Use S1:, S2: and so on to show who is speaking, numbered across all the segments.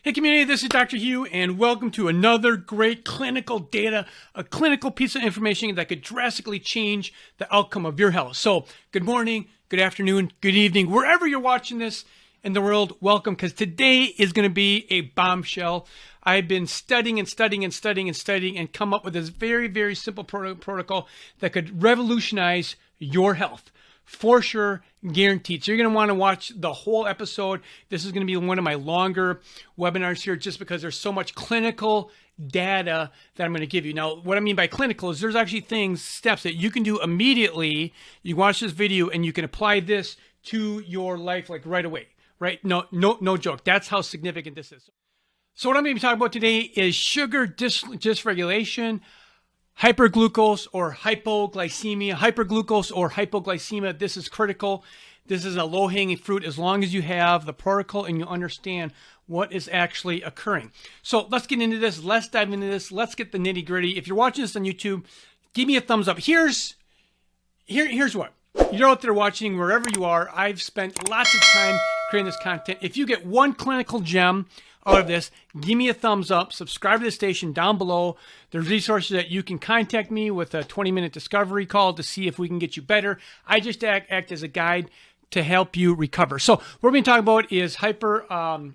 S1: Hey community, this is Dr. Hugh and welcome to another great clinical data, a clinical piece of information that could drastically change the outcome of your health. So good morning, good afternoon, good evening, wherever you're watching this in the world, welcome, because today is going to be a bombshell. I've been studying and come up with this very, very simple protocol that could revolutionize your health. For sure, guaranteed. So you're going to want to watch the whole episode. This is going to be one of my longer webinars here just because there's so much clinical data that I'm going to give you. Now, what I mean by clinical is there's actually steps that you can do immediately. You watch this video and you can apply this to your life like right away, right? No joke. That's how significant this is. So what I'm going to be talking about today is sugar dysregulation, hyperglucose or hypoglycemia, hyperglucose or hypoglycemia. This is critical. This is a low-hanging fruit as long as you have the protocol and you understand what is actually occurring. So let's get into this. Let's dive into this. Let's get the nitty-gritty. If you're watching this on YouTube, give me a thumbs up. Here's what. You're out there watching wherever you are. I've spent lots of time creating this content. If you get one clinical gem out of this, give me a thumbs up, subscribe to the station down below. There's resources that you can contact me with a 20-minute discovery call to see if we can get you better. I just act as a guide to help you recover. So what we're going to talk about is hyperglycemia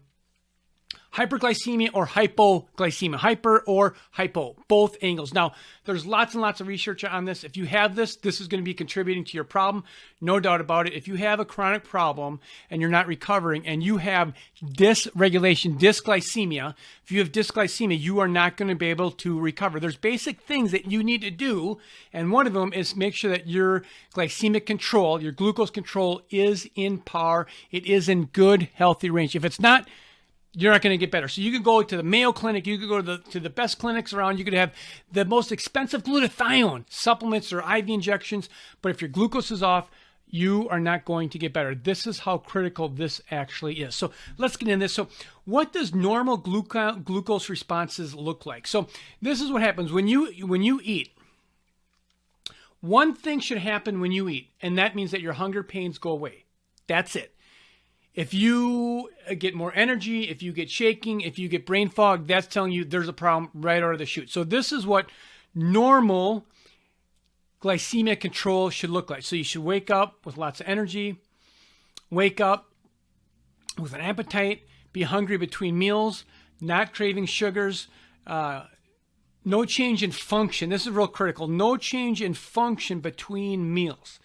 S1: or hypoglycemia, hyper or hypo, both angles. Now, there's lots and lots of research on this. If you have this is going to be contributing to your problem, no doubt about it. If you have a chronic problem and you're not recovering and you have dysregulation, dysglycemia, if you have dysglycemia, you are not going to be able to recover. There's basic things that you need to do, and one of them is make sure that your glycemic control, your glucose control is in par. It is in good, healthy range. If it's not, you're not going to get better. So you could go to the Mayo Clinic, you could go to the best clinics around, you could have the most expensive glutathione supplements or IV injections, but if your glucose is off, you are not going to get better. This is how critical this actually is. So let's get into this. So what does normal glucose responses look like? So this is what happens when you eat. One thing should happen when you eat, and that means that your hunger pains go away. That's it. If you get more energy, if you get shaking, if you get brain fog, that's telling you there's a problem right out of the chute. So this is what normal glycemic control should look like. So you should wake up with lots of energy, wake up with an appetite, be hungry between meals, not craving sugars, no change in function. This is real critical. No change in function between meals.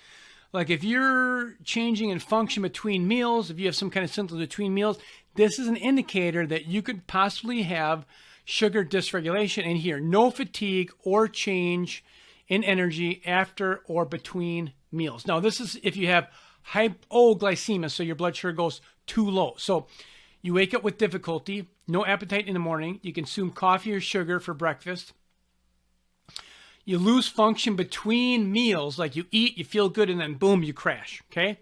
S1: Like if you're changing in function between meals, if you have some kind of symptoms between meals, this is an indicator that you could possibly have sugar dysregulation. And here, no fatigue or change in energy after or between meals. Now, this is if you have hypoglycemia, so your blood sugar goes too low. So you wake up with difficulty, no appetite in the morning, you consume coffee or sugar for breakfast. You lose function between meals, like you eat, you feel good, and then boom, you crash, okay?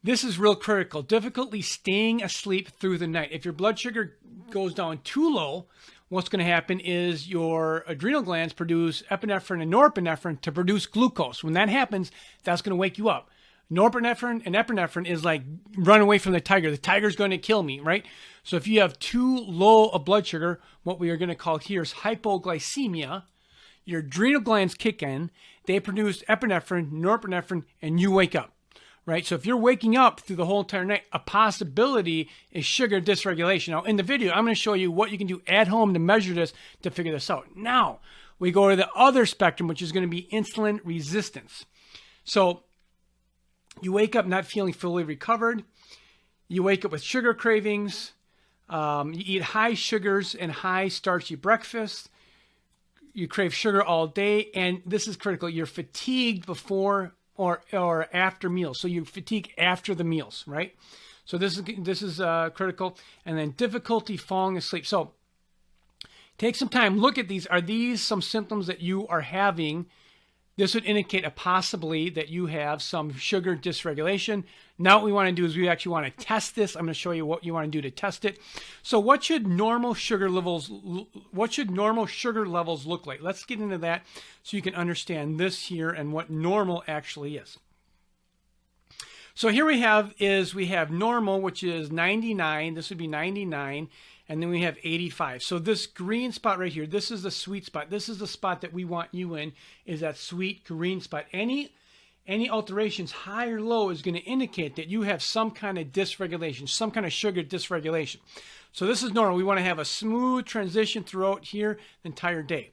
S1: This is real critical. Difficulty staying asleep through the night. If your blood sugar goes down too low, what's going to happen is your adrenal glands produce epinephrine and norepinephrine to produce glucose. When that happens, that's going to wake you up. Norepinephrine and epinephrine is like run away from the tiger. The tiger's going to kill me, right? So if you have too low a blood sugar, what we are going to call here is hypoglycemia, your adrenal glands kick in, they produce epinephrine, norepinephrine, and you wake up, right? So if you're waking up through the whole entire night, a possibility is sugar dysregulation. Now in the video, I'm going to show you what you can do at home to measure this, to figure this out. Now we go to the other spectrum, which is going to be insulin resistance. So you wake up not feeling fully recovered. You wake up with sugar cravings. You eat high sugars and high starchy breakfast. You crave sugar all day. And this is critical. You're fatigued before or after meals. So you fatigue after the meals, right? So this is critical. And then difficulty falling asleep. So take some time. Look at these. Are these some symptoms that you are having? This would indicate possibly that you have some sugar dysregulation. Now what we want to do is we actually want to test this. I'm going to show you what you want to do to test it. So what should normal sugar levels look like? Let's get into that so you can understand this here and what normal actually is. So here we have normal, which is 99. This would be 99. And then we have 85. So this green spot right here, this is the sweet spot. This is the spot that we want you in, is that sweet green spot. Any alterations, high or low, is going to indicate that you have some kind of dysregulation, some kind of sugar dysregulation. So this is normal. We want to have a smooth transition throughout here the entire day.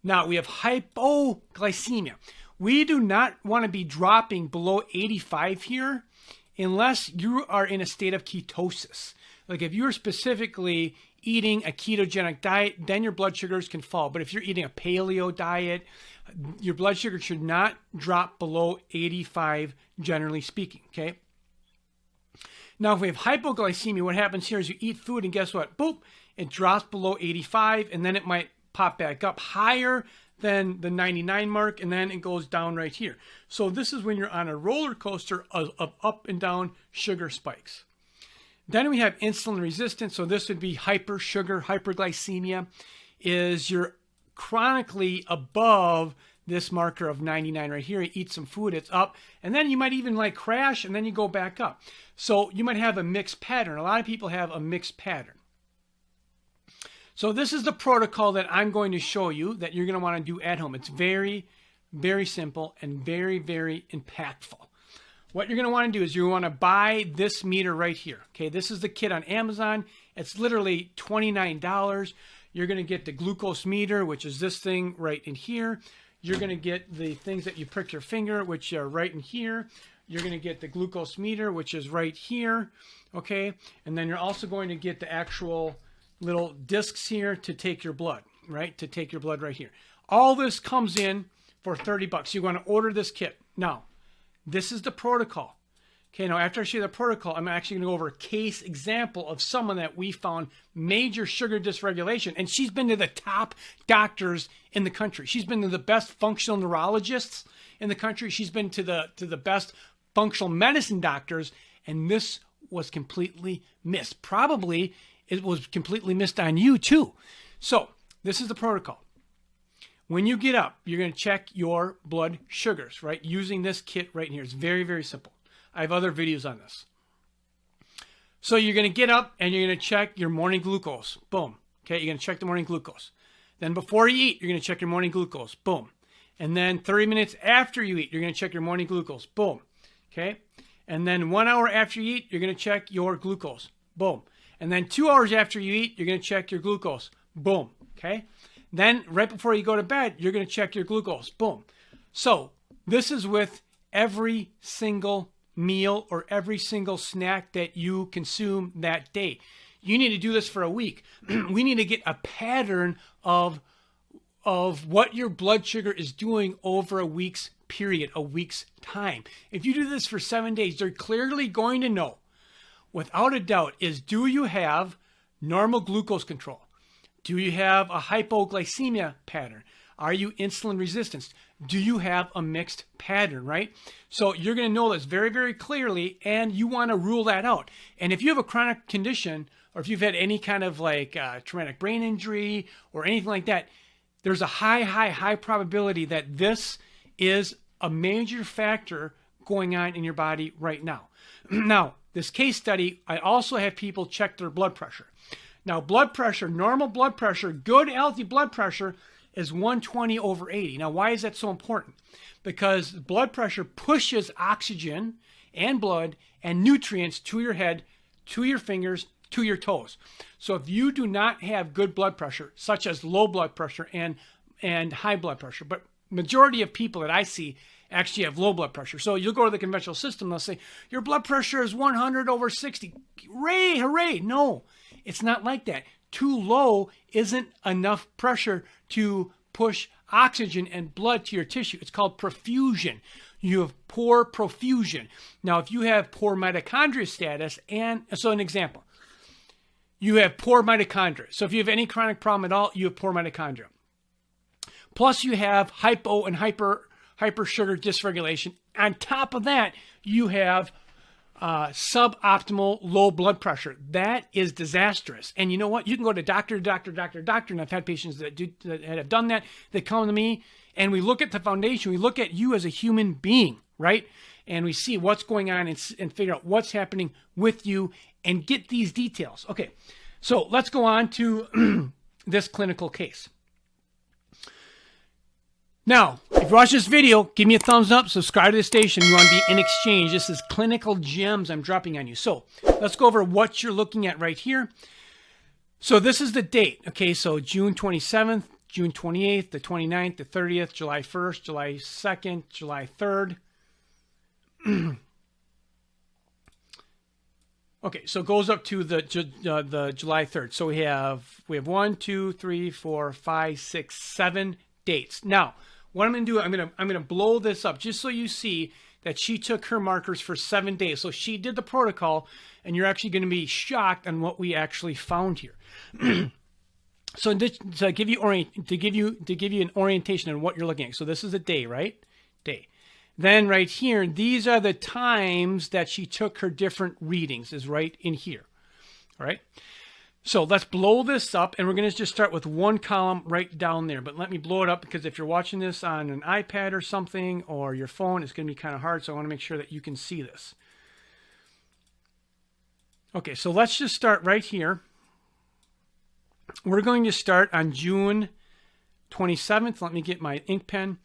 S1: Now we have hypoglycemia. We do not want to be dropping below 85 here unless you are in a state of ketosis. Like if you're specifically eating a ketogenic diet, then your blood sugars can fall. But if you're eating a paleo diet, your blood sugar should not drop below 85, generally speaking, okay? Now, if we have hypoglycemia, what happens here is you eat food and guess what? Boop, it drops below 85 and then it might pop back up higher than the 99 mark and then it goes down right here. So this is when you're on a roller coaster of up and down sugar spikes. Then we have insulin resistance. So this would be hyperglycemia, is you're chronically above this marker of 99 right here. You eat some food, it's up, and then you might even like crash and then you go back up. So you might have a mixed pattern. A lot of people have a mixed pattern. So this is the protocol that I'm going to show you that you're going to want to do at home. It's very, very simple and very, very impactful. What you're going to want to do is you want to buy this meter right here. Okay, this is the kit on Amazon. It's literally $29. You're going to get the glucose meter, which is this thing right in here. You're going to get the things that you prick your finger, which are right in here. You're going to get the glucose meter, which is right here. Okay, and then you're also going to get the actual little discs here to take your blood, right? To take your blood right here. All this comes in for $30. You want to order this kit. Now, this is the protocol. Okay, now after I show you the protocol, I'm actually going to go over a case example of someone that we found major sugar dysregulation. And she's been to the top doctors in the country. She's been to the best functional neurologists in the country. She's been to the best functional medicine doctors. And this was completely missed. Probably it was completely missed on you too. So this is the protocol. When you get up, you're going to check your blood sugars, right? Using this kit right here. It's very, very simple. I have other videos on this. So you're going to get up and you're going to check your morning glucose. Boom. Okay, you're going to check the morning glucose. Then before you eat, you're going to check your morning glucose. Boom. And then 30 minutes after you eat, you're going to check your morning glucose. Boom. Okay. And then 1 hour after you eat, you're going to check your glucose. Boom. And then 2 hours after you eat, you're going to check your glucose. Boom. Okay. Then right before you go to bed, you're going to check your glucose. Boom. So this is with every single meal or every single snack that you consume that day. You need to do this for a week. We need to get a pattern of what your blood sugar is doing over a week's period, a week's time. If you do this for 7 days, they're clearly going to know, without a doubt, is do you have normal glucose control? Do you have a hypoglycemia pattern? Are you insulin resistant? Do you have a mixed pattern, right? So you're going to know this very, very clearly, and you want to rule that out. And if you have a chronic condition, or if you've had any kind of like traumatic brain injury or anything like that, there's a high probability that this is a major factor going on in your body right now. Now, this case study, I also have people check their blood pressure. Now, blood pressure, normal blood pressure, good healthy blood pressure is 120/80. Now, why is that so important? Because blood pressure pushes oxygen and blood and nutrients to your head, to your fingers, to your toes. So if you do not have good blood pressure, such as low blood pressure and high blood pressure, but majority of people that I see actually have low blood pressure. So you'll go to the conventional system, they'll say, your blood pressure is 100/60. Hooray, hooray. No, it's not like that. Too low isn't enough pressure to push oxygen and blood to your tissue. It's called perfusion. You have poor perfusion. Now, if you have poor mitochondria status, and so an example, you have poor mitochondria. So if you have any chronic problem at all, you have poor mitochondria. Plus you have hypo and hyper sugar dysregulation. On top of that, you have suboptimal low blood pressure. That is disastrous. And you know what? You can go to doctor, and I've had patients that have done that. They come to me, and we look at the foundation. We look at you as a human being, right? and we see what's going on and figure out what's happening with you and get these details. Okay, so let's go on to this clinical case. Now, if you watch this video, give me a thumbs up, subscribe to the station. You want to be in exchange. This is clinical gems I'm dropping on you. So let's go over what you're looking at right here. So this is the date. Okay, so June 27th, June 28th, the 29th, the 30th, July 1st, July 2nd, July 3rd. Okay, so it goes up to the July 3rd. So we have 1, 2, 3, 4, 5, 6, 7 dates. Now, what I'm going to do, I'm going to blow this up just so you see that she took her markers for 7 days. So she did the protocol, and you're actually going to be shocked on what we actually found here. So to give you an orientation on what you're looking at. So this is a day, right? Day. Then right here, these are the times that she took her different readings, is right in here. All right. So let's blow this up, and we're going to just start with one column right down there. But let me blow it up, because if you're watching this on an iPad or something or your phone, it's going to be kind of hard. So I want to make sure that you can see this. Okay, so let's just start right here. We're going to start on June 27th. Let me get my ink pen.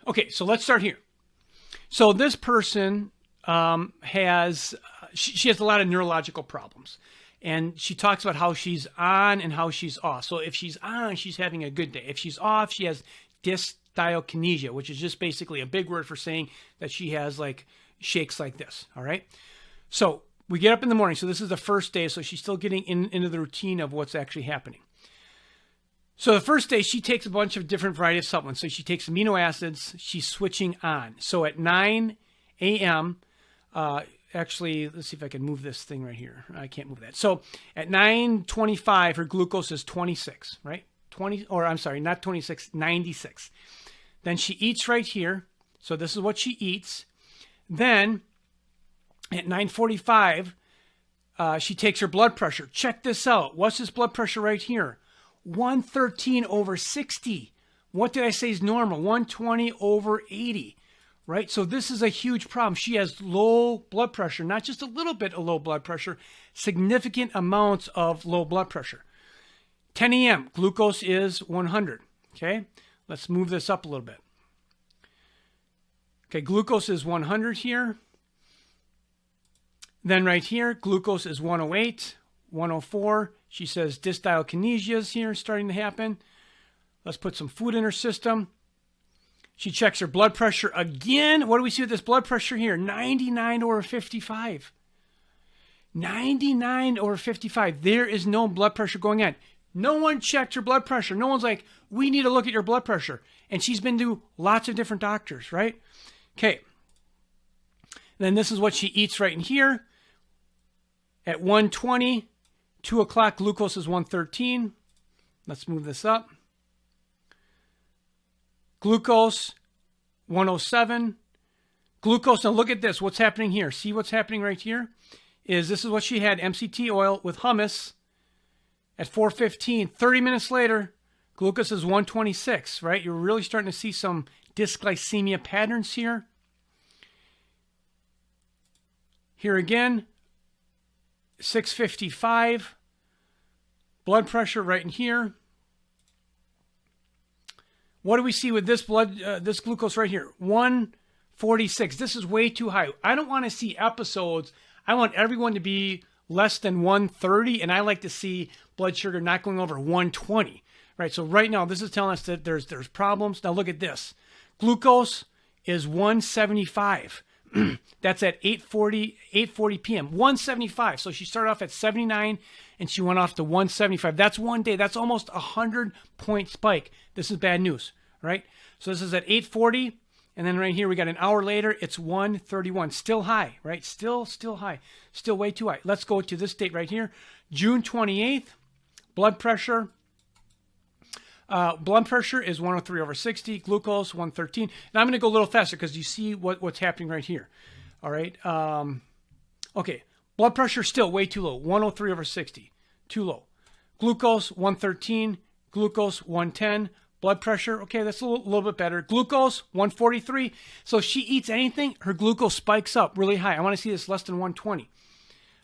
S1: Okay, so let's start here. So this person has a lot of neurological problems, and she talks about how she's on and how she's off. So if she's on, she's having a good day. If she's off, she has dysregulation, which is just basically a big word for saying that she has like shakes like this. All right. So we get up in the morning. So this is the first day. So she's still getting into the routine of what's actually happening. So the first day, she takes a bunch of different variety of supplements. So she takes amino acids. She's switching on. So at 9 a.m., actually, let's see if I can move this thing right here. I can't move that. So at 9:25, her glucose is 26, right? 20, or I'm sorry, not 26, 96. Then she eats right here. So this is what she eats. Then at 9:45, she takes her blood pressure. Check this out. What's this blood pressure right here? 113/60. What did I say is normal? 120/80. Right? So this is a huge problem. She has low blood pressure, not just a little bit of low blood pressure, significant amounts of low blood pressure. 10 a.m., glucose is 100. Okay? Let's move this up a little bit. Okay, glucose is 100 here. Then right here, glucose is 108, 104. She says dysglycemia is here starting to happen. Let's put some food in her system. She checks her blood pressure again. What do we see with this blood pressure here? 99/55. 99/55. There is no blood pressure going on. No one checked her blood pressure. No one's like, we need to look at your blood pressure. And she's been to lots of different doctors, right? Okay. Then this is what she eats right in here. At 1:20, 2 o'clock, glucose is 113. Let's move this up. Glucose, 107. Glucose, now look at this. What's happening here? See what's happening right here? This is what she had, MCT oil with hummus at 4:15. 30 minutes later, glucose is 126, right? You're really starting to see some dysglycemia patterns here. Here again, 6:55. Blood pressure right in here. What do we see with this this glucose right here? 146. This is way too high. I don't want to see episodes. I want everyone to be less than 130, and I like to see blood sugar not going over 120. Right. So right now, this is telling us that there's problems. Now look at this. Glucose is 175. That's at 8:40 p.m. 175. So she started off at 79 and she went off to 175. That's one day. That's almost a 100-point spike. This is bad news, right? So this is at 8:40, and then right here we got an hour later. It's 131. Still high, right? Still high. Still way too high. Let's go to this date right here, June 28th. Blood pressure. Blood pressure is 103/60, glucose 113. Now I'm going to go a little faster because you see what's happening right here. All right. Okay. Blood pressure still way too low, 103/60, too low. Glucose 113, glucose 110, Blood pressure, okay, that's a little bit better. Glucose, 143. So if she eats anything, her glucose spikes up really high. I want to see this less than 120.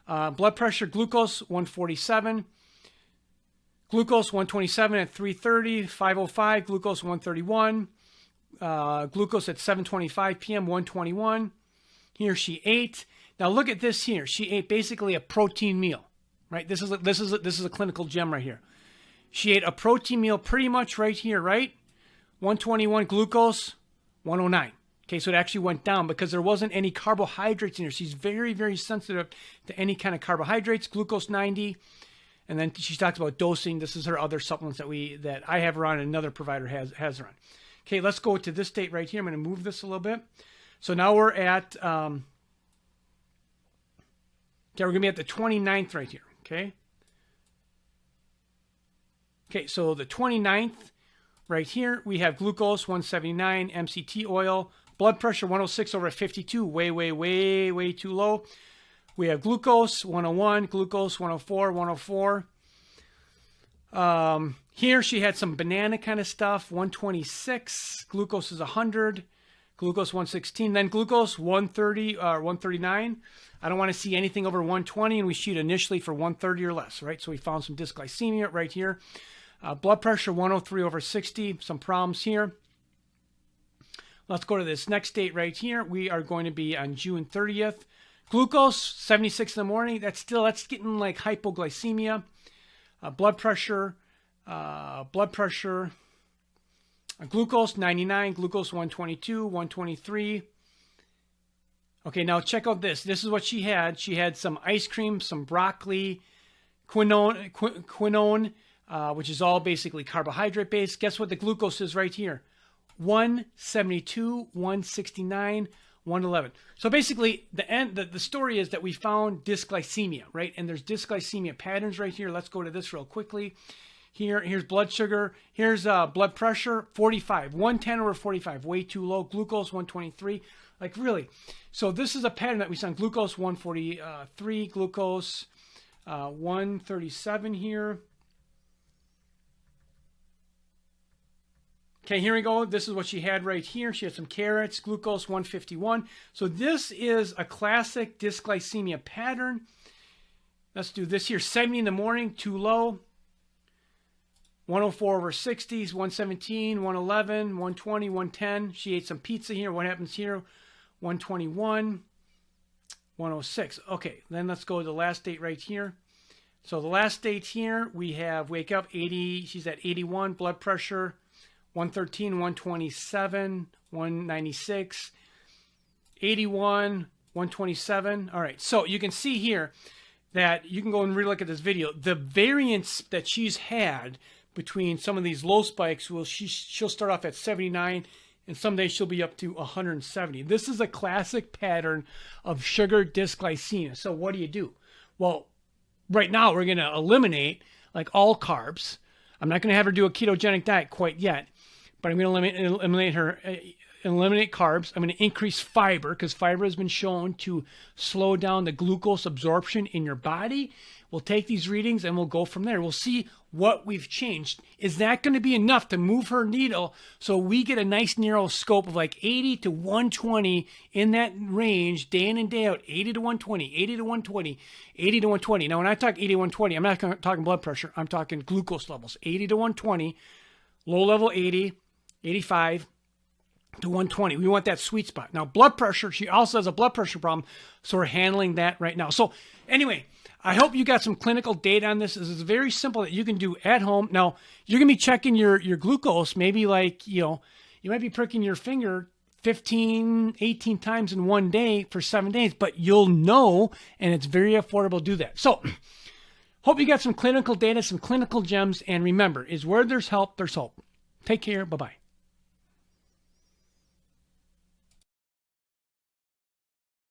S1: Blood pressure, glucose, 147. Glucose, 127 at 3:30, 5:05. Glucose, 131. Glucose at 7:25 p.m., 121. Here she ate. Now look at this here. She ate basically a protein meal, right? This is a clinical gem right here. She ate a protein meal pretty much right here, right? 121 glucose, 109. Okay, so it actually went down because there wasn't any carbohydrates in her. She's very, very sensitive to any kind of carbohydrates. Glucose 90. And then she talks about dosing. This is her other supplements that I have her on and another provider has her on. Okay, let's go to this date right here. I'm going to move this a little bit. So now we're at, okay, we're going to be at the 29th right here, okay? Okay, so the 29th right here, we have glucose 179, MCT oil, blood pressure 106/52, way too low. We have glucose 101, glucose 104, 104. Here she had some banana kind of stuff, 126, glucose is 100, glucose 116, then glucose 130 or 139. I don't want to see anything over 120, and we shoot initially for 130 or less, right? So we found some dysglycemia right here. Blood pressure 103/60, some problems here. Let's go to this next date right here. We are going to be on June 30th. Glucose 76 in the morning. That's getting like hypoglycemia. Blood pressure, glucose 99, glucose 122, 123. Okay, now check out this. This is what she had. She had some ice cream, some broccoli, quinone, which is all basically carbohydrate based. Guess what the glucose is right here? 172, 169, 111. So basically, the story is that we found dysglycemia, right? And there's dysglycemia patterns right here. Let's go to this real quickly. Here's blood sugar. Here's blood pressure, 45, 110/45, way too low. Glucose, 123. Like really. So this is a pattern that we saw. Glucose, 143. Glucose, 137 here. Okay, here we go. This is what she had right here. She had some carrots, glucose 151. So this is a classic dysglycemia pattern. Let's do this here. 70 in the morning, too low. 104/60, 117, 111, 120, 110. She ate some pizza here. What happens here? 121, 106. Okay, then let's go to the last date right here. So the last date here, we have wake up 80. She's at 81, blood pressure 113, 127, 196, 81, 127. All right, so you can see here that you can go and relook at this video. The variance that she's had between some of these low spikes, she'll start off at 79, and some days she'll be up to 170. This is a classic pattern of sugar dysglycemia. So what do? Well, right now we're going to eliminate like all carbs. I'm not going to have her do a ketogenic diet quite yet, but I'm going to eliminate carbs. I'm going to increase fiber because fiber has been shown to slow down the glucose absorption in your body. We'll take these readings and we'll go from there. We'll see what we've changed. Is that going to be enough to move her needle so we get a nice narrow scope of like 80 to 120 in that range day in and day out? 80 to 120, 80 to 120, 80 to 120. Now, when I talk 80 to 120, I'm not talking blood pressure. I'm talking glucose levels. 80 to 120, low level 80, 85 to 120. We want that sweet spot. Now, blood pressure, she also has a blood pressure problem, so we're handling that right now. So anyway, I hope you got some clinical data on this. This is very simple that you can do at home. Now, you're going to be checking your glucose, maybe like, you might be pricking your finger 15, 18 times in one day for 7 days, but you'll know, and it's very affordable to do that. So hope you got some clinical data, some clinical gems, and remember, is where there's help, there's hope. Take care. Bye-bye.